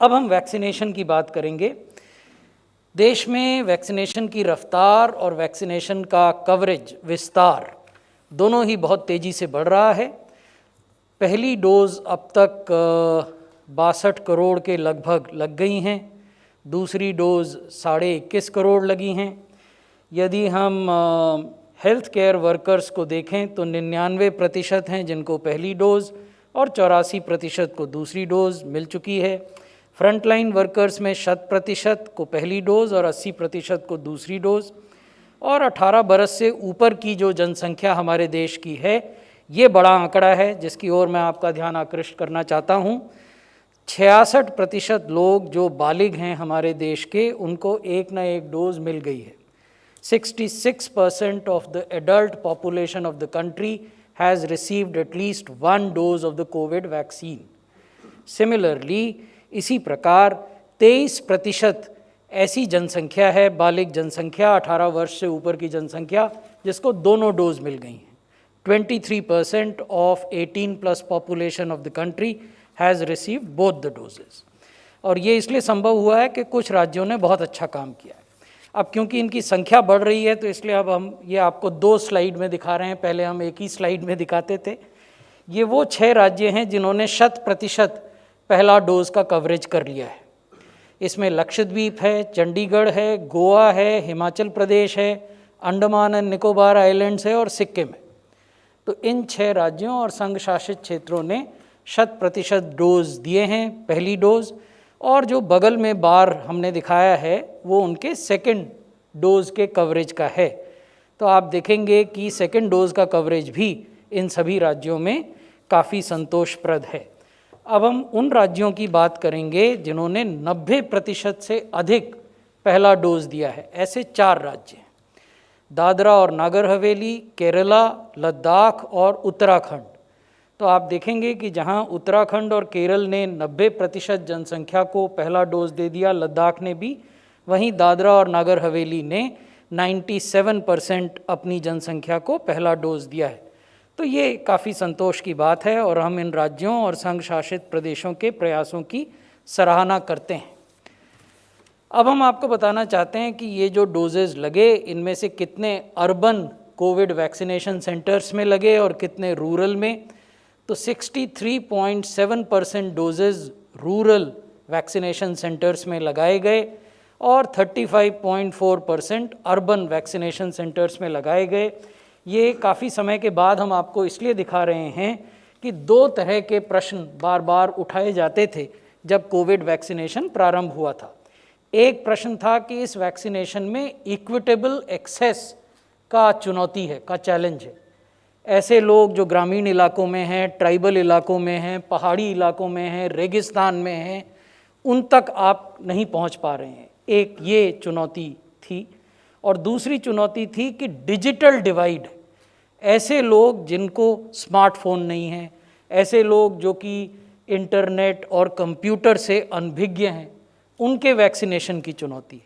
अब हम वैक्सीनेशन की बात करेंगे। देश में वैक्सीनेशन की रफ्तार और वैक्सीनेशन का कवरेज विस्तार दोनों ही बहुत तेज़ी से बढ़ रहा है। पहली डोज़ अब तक 62 करोड़ के लगभग लग गई हैं, दूसरी डोज़ 21.5 करोड़ लगी हैं। यदि हम हेल्थ केयर वर्कर्स को देखें तो 99% हैं जिनको पहली डोज़ और 84% को दूसरी डोज़ मिल चुकी है। फ्रंटलाइन वर्कर्स में 100% को पहली डोज़ और 80% को दूसरी डोज़। और 18 बरस से ऊपर की जो जनसंख्या हमारे देश की है, ये बड़ा आंकड़ा है जिसकी ओर मैं आपका ध्यान आकृष्ट करना चाहता हूँ। 66% लोग जो बालिग हैं हमारे देश के, उनको एक ना एक डोज़ मिल गई है। 66% of the adult population of the country has received at least one dose of the COVID vaccine. Similarly, इसी प्रकार 23% ऐसी जनसंख्या है, बालिग जनसंख्या, 18 वर्ष से ऊपर की जनसंख्या, जिसको दोनों डोज मिल गई हैं। 23% of 18+ population of the country has received both the doses. और ये इसलिए संभव हुआ है कि कुछ राज्यों ने बहुत अच्छा काम किया है। अब क्योंकि इनकी संख्या बढ़ रही है तो इसलिए अब हम ये आपको 2 स्लाइड में दिखा रहे हैं, पहले हम एक ही स्लाइड में दिखाते थे। ये वो 6 राज्य हैं जिन्होंने 100% पहला डोज का कवरेज कर लिया है। इसमें लक्षद्वीप है, चंडीगढ़ है, गोवा है, हिमाचल प्रदेश है, अंडमान एंड निकोबार आइलैंड्स है और सिक्किम है। तो इन 6 राज्यों और संघ शासित क्षेत्रों ने 100% डोज दिए हैं, पहली डोज। और जो बगल में बार हमने दिखाया है वो उनके सेकंड डोज के कवरेज का है। तो आप देखेंगे कि सेकंड डोज का कवरेज भी इन सभी राज्यों में काफ़ी संतोषप्रद है। अब हम उन राज्यों की बात करेंगे जिन्होंने 90% से अधिक पहला डोज दिया है। ऐसे 4 राज्य हैं: दादरा और नागर हवेली, केरला, लद्दाख और उत्तराखंड। तो आप देखेंगे कि जहां उत्तराखंड और केरल ने 90% जनसंख्या को पहला डोज दे दिया, लद्दाख ने भी, वहीं दादरा और नागर हवेली ने 97% अपनी जनसंख्या को पहला डोज दिया है। तो ये काफ़ी संतोष की बात है और हम इन राज्यों और संघ शासित प्रदेशों के प्रयासों की सराहना करते हैं। अब हम आपको बताना चाहते हैं कि ये जो डोजेज़ लगे, इनमें से कितने अर्बन कोविड वैक्सीनेशन सेंटर्स में लगे और कितने रूरल में। तो 63.7% डोजेज़ रूरल वैक्सीनेशन सेंटर्स में लगाए गए और 35.4% अर्बन वैक्सीनेशन सेंटर्स में लगाए गए। ये काफ़ी समय के बाद हम आपको इसलिए दिखा रहे हैं कि 2 तरह के प्रश्न बार बार उठाए जाते थे जब कोविड वैक्सीनेशन प्रारंभ हुआ था। एक प्रश्न था कि इस वैक्सीनेशन में इक्विटेबल एक्सेस का चुनौती है, का चैलेंज है। ऐसे लोग जो ग्रामीण इलाकों में हैं, ट्राइबल इलाकों में हैं, पहाड़ी इलाकों में हैं, रेगिस्तान में हैं, उन तक आप नहीं पहुंच पा रहे हैं। एक ये चुनौती थी। और दूसरी चुनौती थी कि डिजिटल डिवाइड, ऐसे लोग जिनको स्मार्टफोन नहीं है, ऐसे लोग जो कि इंटरनेट और कंप्यूटर से अनभिज्ञ हैं, उनके वैक्सीनेशन की चुनौती।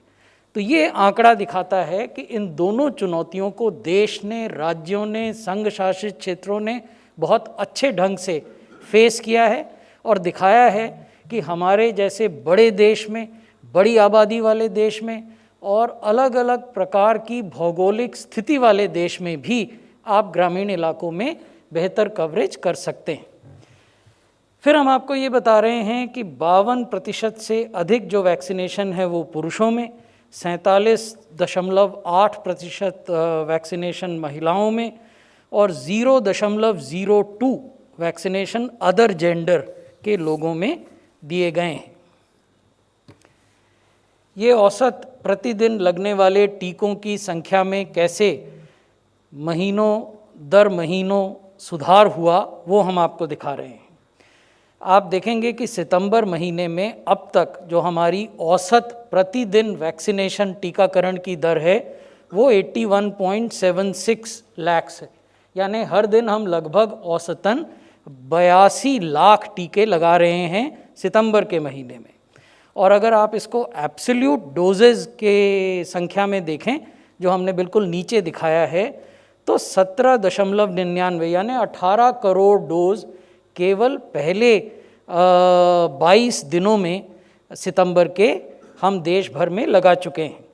तो ये आंकड़ा दिखाता है कि इन दोनों चुनौतियों को देश ने, राज्यों ने, संघ शासित क्षेत्रों ने बहुत अच्छे ढंग से फेस किया है और दिखाया है कि हमारे जैसे बड़े देश में, बड़ी आबादी वाले देश में और अलग अलग प्रकार की भौगोलिक स्थिति वाले देश में भी आप ग्रामीण इलाकों में बेहतर कवरेज कर सकते हैं। फिर हम आपको ये बता रहे हैं कि 52% से अधिक जो वैक्सीनेशन है वो पुरुषों में, 47.8% वैक्सीनेशन महिलाओं में और 0.02 वैक्सीनेशन अदर जेंडर के लोगों में दिए गए हैं। ये औसत प्रतिदिन लगने वाले टीकों की संख्या में कैसे महीनों सुधार हुआ वो हम आपको दिखा रहे हैं। आप देखेंगे कि सितंबर महीने में अब तक जो हमारी औसत प्रतिदिन वैक्सीनेशन टीकाकरण की दर है वो 81.76 लाख है। यानी हर दिन हम लगभग औसतन 82 लाख टीके लगा रहे हैं सितंबर के महीने में। और अगर आप इसको एब्सोल्यूट डोजेज़ के संख्या में देखें, जो हमने बिल्कुल नीचे दिखाया है, तो 17.99 यानी 18 करोड़ डोज केवल पहले 22 दिनों में सितंबर के हम देश भर में लगा चुके हैं।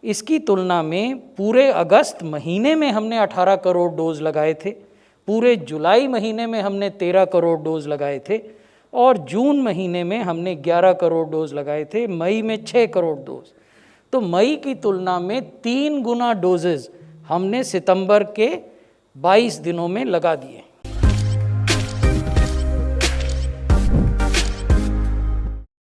इसकी तुलना में पूरे अगस्त महीने में हमने 18 करोड़ डोज लगाए थे, पूरे जुलाई महीने में हमने 13 करोड़ डोज लगाए थे और जून महीने में हमने 11 करोड़ डोज लगाए थे, मई में 6 करोड़ डोज। तो मई की तुलना में 3 गुना डोजेज हमने सितंबर के 22 दिनों में लगा दिए।